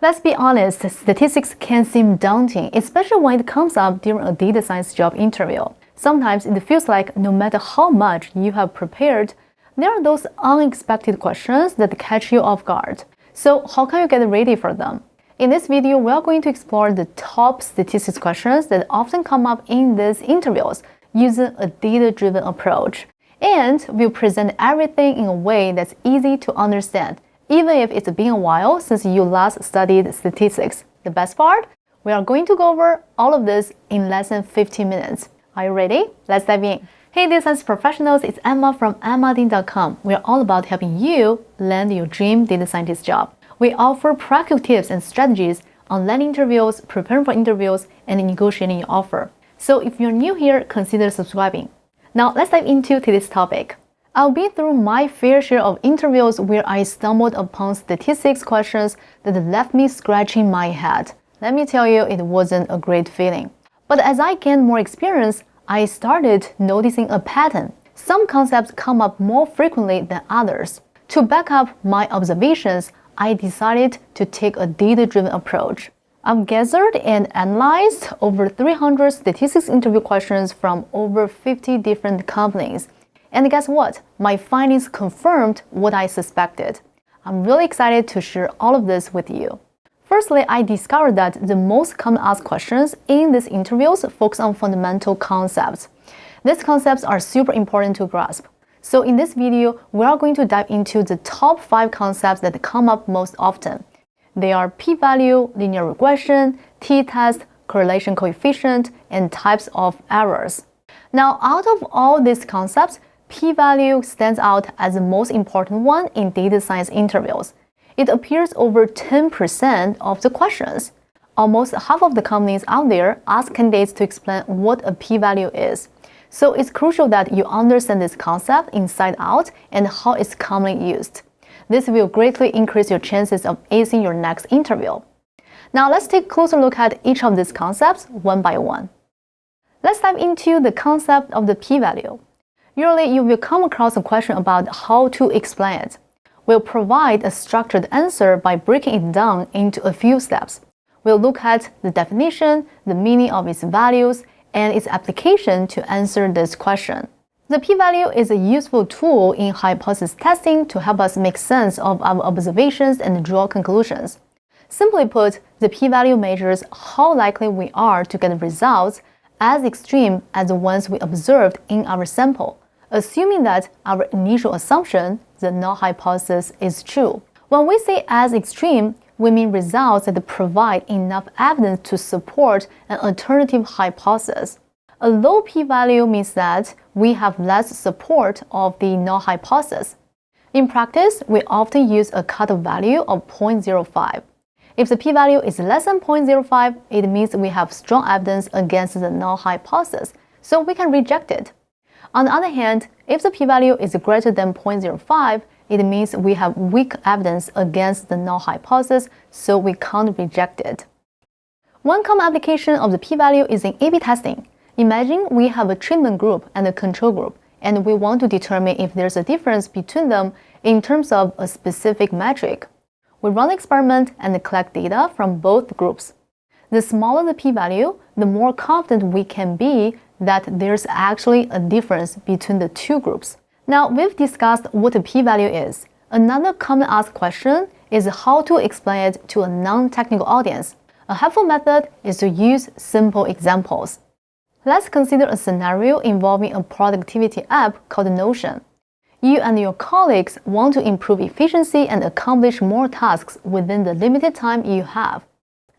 Let's be honest, statistics can seem daunting, especially when it comes up during a data science job interview. Sometimes it feels like no matter how much you have prepared, there are those unexpected questions that catch you off guard. So how can you get ready for them? In this video, we are going to explore the top statistics questions that often come up in these interviews using a data-driven approach. And we'll present everything in a way that's easy to understand, even if it's been a while since you last studied statistics. The best part? We are going to go over all of this in less than 15 minutes. Are you ready? Let's dive in. Hey data science professionals, it's Emma from emmadin.com. We're all about helping you land your dream data scientist job. We offer practical tips and strategies on landing interviews, preparing for interviews, and negotiating your offer. So if you're new here, consider subscribing. Now let's dive into today's topic. I'll be through my fair share of interviews where I stumbled upon statistics questions that left me scratching my head. Let me tell you, it wasn't a great feeling. But as I gained more experience, I started noticing a pattern. Some concepts come up more frequently than others. To back up my observations, I decided to take a data-driven approach. I've gathered and analyzed over 300 statistics interview questions from over 50 different companies. And guess what? My findings confirmed what I suspected. I'm really excited to share all of this with you. Firstly, I discovered that the most common asked questions in these interviews focus on fundamental concepts. These concepts are super important to grasp. So in this video, we are going to dive into the top 5 concepts that come up most often. They are p-value, linear regression, t-test, correlation coefficient, and types of errors. Now, out of all these concepts, p-value stands out as the most important one in data science interviews. It appears over 10% of the questions. Almost half of the companies out there ask candidates to explain what a p-value is. So it's crucial that you understand this concept inside out and how it's commonly used. This will greatly increase your chances of acing your next interview. Now let's take a closer look at each of these concepts one by one. Let's dive into the concept of the p-value. Usually, you will come across a question about how to explain it. We'll provide a structured answer by breaking it down into a few steps. We'll look at the definition, the meaning of its values, and its application to answer this question. The p-value is a useful tool in hypothesis testing to help us make sense of our observations and draw conclusions. Simply put, the p-value measures how likely we are to get results as extreme as the ones we observed in our sample, assuming that our initial assumption, the null hypothesis, is true. When we say as extreme, we mean results that provide enough evidence to support an alternative hypothesis. A low p-value means that we have less support of the null hypothesis. In practice, we often use a cutoff value of 0.05. If the p-value is less than 0.05, it means we have strong evidence against the null hypothesis, so we can reject it. On the other hand, if the p-value is greater than 0.05, it means we have weak evidence against the null hypothesis, so we can't reject it. One common application of the p-value is in A/B testing. Imagine we have a treatment group and a control group, and we want to determine if there's a difference between them in terms of a specific metric. We run the experiment and collect data from both groups. The smaller the p-value, the more confident we can be that there's actually a difference between the two groups. Now, we've discussed what a p-value is. Another common asked question is how to explain it to a non-technical audience. A helpful method is to use simple examples. Let's consider a scenario involving a productivity app called Notion. You and your colleagues want to improve efficiency and accomplish more tasks within the limited time you have.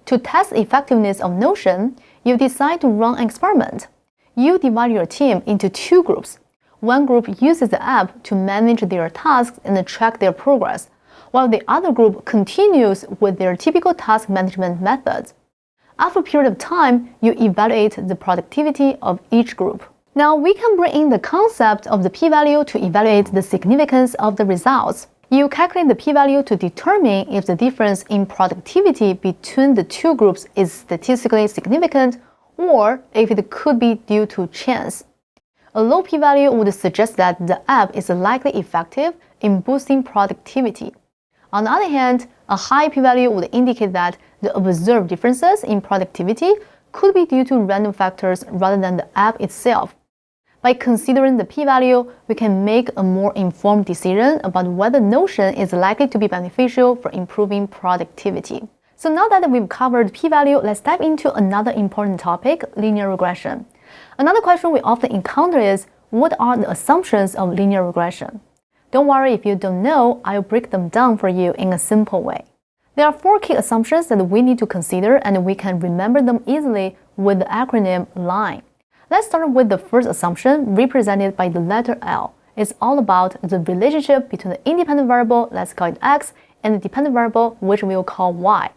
To test the effectiveness of Notion, you decide to run an experiment. You divide your team into 2 groups. One group uses the app to manage their tasks and track their progress, while the other group continues with their typical task management methods. After a period of time, you evaluate the productivity of each group. Now, we can bring in the concept of the p-value to evaluate the significance of the results. You calculate the p-value to determine if the difference in productivity between the 2 groups is statistically significant or if it could be due to chance. A low p-value would suggest that the app is likely effective in boosting productivity. On the other hand, a high p-value would indicate that the observed differences in productivity could be due to random factors rather than the app itself. By considering the p-value, we can make a more informed decision about whether the notion is likely to be beneficial for improving productivity. So now that we've covered p-value, let's dive into another important topic, linear regression. Another question we often encounter is, what are the assumptions of linear regression? Don't worry if you don't know, I'll break them down for you in a simple way. There are 4 key assumptions that we need to consider, and we can remember them easily with the acronym LINE. Let's start with the first assumption, represented by the letter L. It's all about the relationship between the independent variable, let's call it x, and the dependent variable, which we will call y.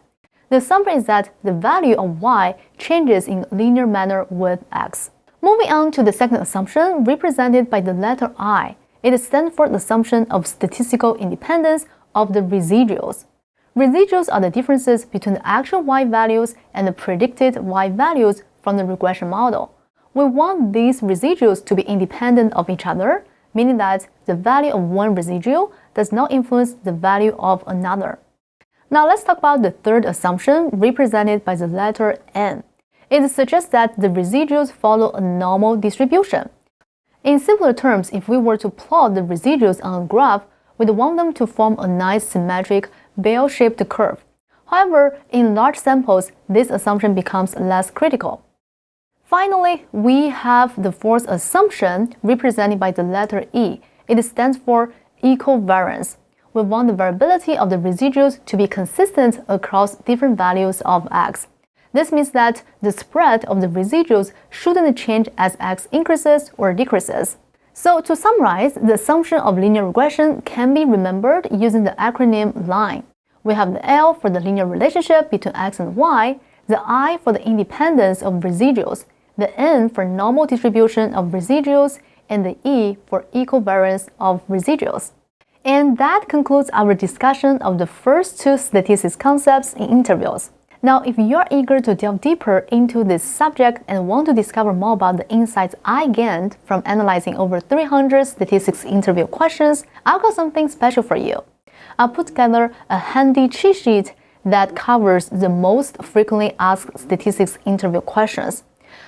The assumption is that the value of y changes in a linear manner with x. Moving on to the second assumption, represented by the letter I. It stands for the assumption of statistical independence of the residuals. Residuals are the differences between the actual y values and the predicted y values from the regression model. We want these residuals to be independent of each other, meaning that the value of one residual does not influence the value of another. Now let's talk about the third assumption, represented by the letter N. It suggests that the residuals follow a normal distribution. In simpler terms, if we were to plot the residuals on a graph, we'd want them to form a nice symmetric bell-shaped curve. However, in large samples, this assumption becomes less critical. Finally, we have the fourth assumption, represented by the letter E. It stands for equivariance. We want the variability of the residuals to be consistent across different values of x. This means that the spread of the residuals shouldn't change as x increases or decreases. So to summarize, the assumption of linear regression can be remembered using the acronym LINE. We have the L for the linear relationship between x and y, the I for the independence of residuals, the N for normal distribution of residuals, and the E for equivariance of residuals. And that concludes our discussion of the first 2 statistics concepts in interviews. Now, if you are eager to delve deeper into this subject and want to discover more about the insights I gained from analyzing over 300 statistics interview questions, I've got something special for you. I'll put together a handy cheat sheet that covers the most frequently asked statistics interview questions.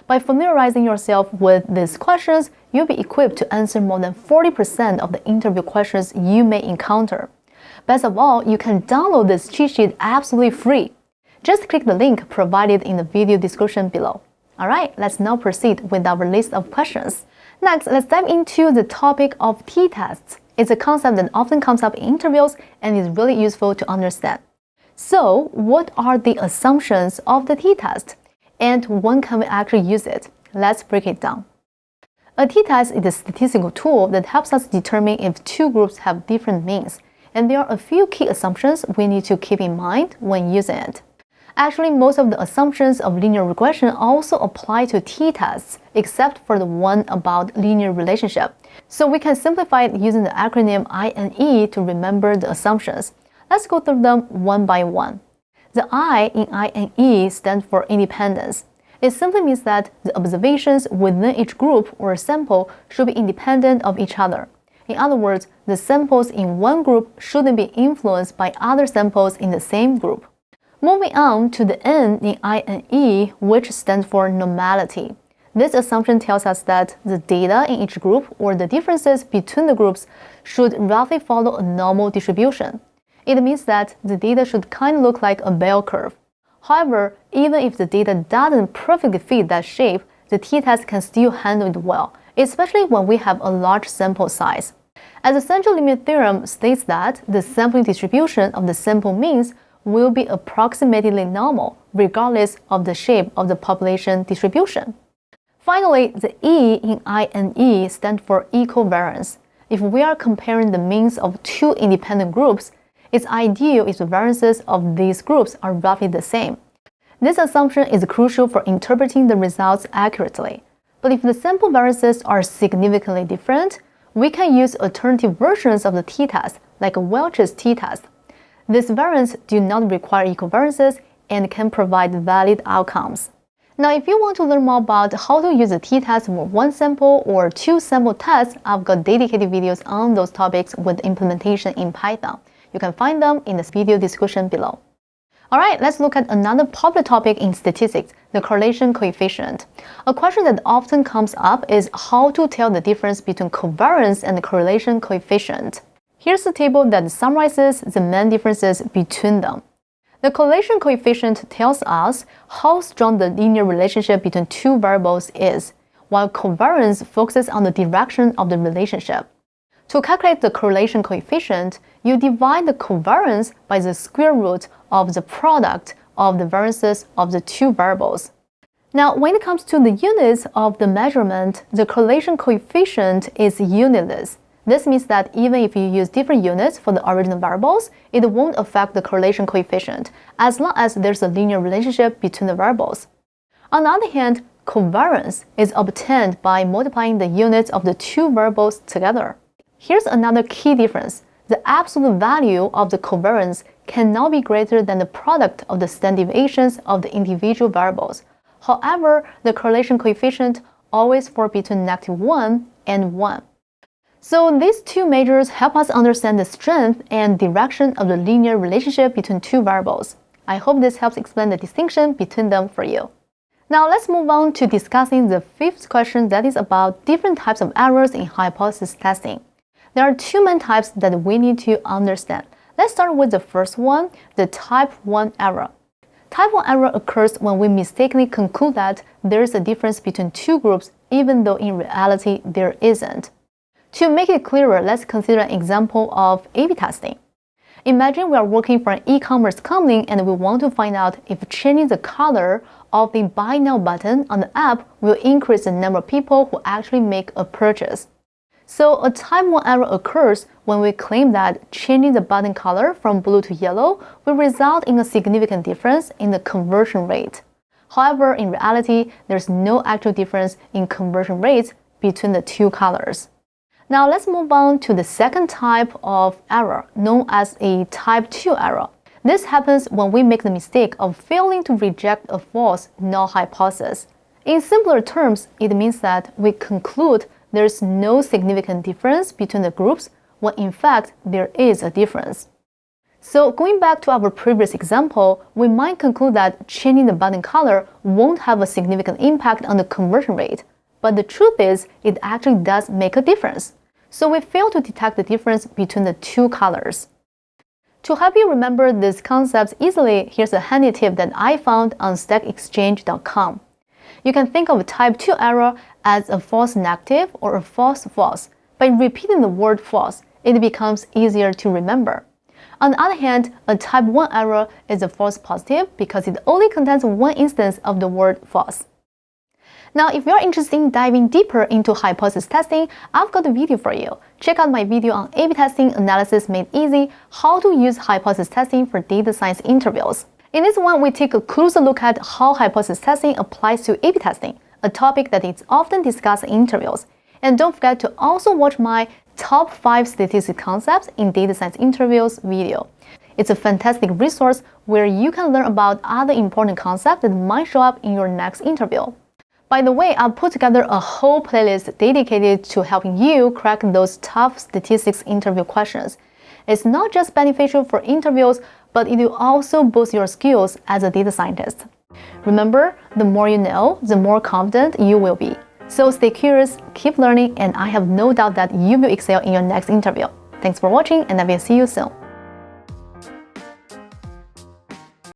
By familiarizing yourself with these questions, you'll be equipped to answer more than 40% of the interview questions you may encounter. Best of all, you can download this cheat sheet absolutely free. Just click the link provided in the video description below. Alright, let's now proceed with our list of questions. Next, let's dive into the topic of t-tests. It's a concept that often comes up in interviews and is really useful to understand. So, what are the assumptions of the t-test? And when can we actually use it? Let's break it down. A t-test is a statistical tool that helps us determine if 2 groups have different means, and there are a few key assumptions we need to keep in mind when using it. Actually, most of the assumptions of linear regression also apply to t-tests, except for the one about linear relationship. So we can simplify it using the acronym I and E to remember the assumptions. Let's go through them one by one. The I in I and E stands for independence. It simply means that the observations within each group or sample should be independent of each other. In other words, the samples in one group shouldn't be influenced by other samples in the same group. Moving on to the N in I and E, which stands for normality. This assumption tells us that the data in each group or the differences between the groups should roughly follow a normal distribution. It means that the data should kind of look like a bell curve. However, even if the data doesn't perfectly fit that shape, the t-test can still handle it well, especially when we have a large sample size. As the central limit theorem states that the sampling distribution of the sample means will be approximately normal, regardless of the shape of the population distribution. Finally, the E in I and E stand for equivariance. If we are comparing the means of 2 independent groups, it's ideal if the variances of these groups are roughly the same. This assumption is crucial for interpreting the results accurately. But if the sample variances are significantly different, we can use alternative versions of the t-test, like Welch's t-test. These variants do not require equivariances and can provide valid outcomes. Now, if you want to learn more about how to use the t-test for 1 sample or 2 sample tests, I've got dedicated videos on those topics with implementation in Python. You can find them in this video description below. Alright, let's look at another popular topic in statistics, the correlation coefficient. A question that often comes up is how to tell the difference between covariance and the correlation coefficient. Here's a table that summarizes the main differences between them. The correlation coefficient tells us how strong the linear relationship between two variables is, while covariance focuses on the direction of the relationship. To calculate the correlation coefficient, you divide the covariance by the square root of the product of the variances of the two variables. Now, when it comes to the units of the measurement, the correlation coefficient is unitless. This means that even if you use different units for the original variables, it won't affect the correlation coefficient, as long as there's a linear relationship between the variables. On the other hand, covariance is obtained by multiplying the units of the two variables together. Here's another key difference. The absolute value of the covariance cannot be greater than the product of the standard deviations of the individual variables. However, the correlation coefficient always falls between -1 and 1. So these two measures help us understand the strength and direction of the linear relationship between two variables. I hope this helps explain the distinction between them for you. Now let's move on to discussing the fifth question, that is about different types of errors in hypothesis testing. There are two main types that we need to understand. Let's start with the first one, the type 1 error. Type 1 error occurs when we mistakenly conclude that there is a difference between two groups, even though in reality there isn't. To make it clearer, let's consider an example of A/B testing. Imagine we are working for an e-commerce company and we want to find out if changing the color of the Buy Now button on the app will increase the number of people who actually make a purchase. So a type 1 error occurs when we claim that changing the button color from blue to yellow will result in a significant difference in the conversion rate. However, in reality, there's no actual difference in conversion rates between the two colors. Now let's move on to the second type of error, known as a type 2 error. This happens when we make the mistake of failing to reject a false null hypothesis. In simpler terms, it means that we conclude there's no significant difference between the groups when in fact there is a difference. So going back to our previous example, we might conclude that changing the button color won't have a significant impact on the conversion rate. But the truth is, it actually does make a difference. So we fail to detect the difference between the two colors. To help you remember these concepts easily, here's a handy tip that I found on stackexchange.com. You can think of a type 2 error as a false negative or a false false. By repeating the word false, it becomes easier to remember. On the other hand, a type 1 error is a false positive because it only contains one instance of the word false. Now, if you're interested in diving deeper into hypothesis testing, I've got a video for you. Check out my video on A/B testing analysis made easy, how to use hypothesis testing for data science interviews. In this one, we take a closer look at how hypothesis testing applies to A/B testing, a topic that is often discussed in interviews. And don't forget to also watch my top 5 statistics concepts in data science interviews video. It's a fantastic resource where you can learn about other important concepts that might show up in your next interview. By the way, I've put together a whole playlist dedicated to helping you crack those tough statistics interview questions. It's not just beneficial for interviews, but it will also boost your skills as a data scientist. Remember, the more you know, the more confident you will be. So stay curious, keep learning, and I have no doubt that you will excel in your next interview. Thanks for watching, and I will see you soon.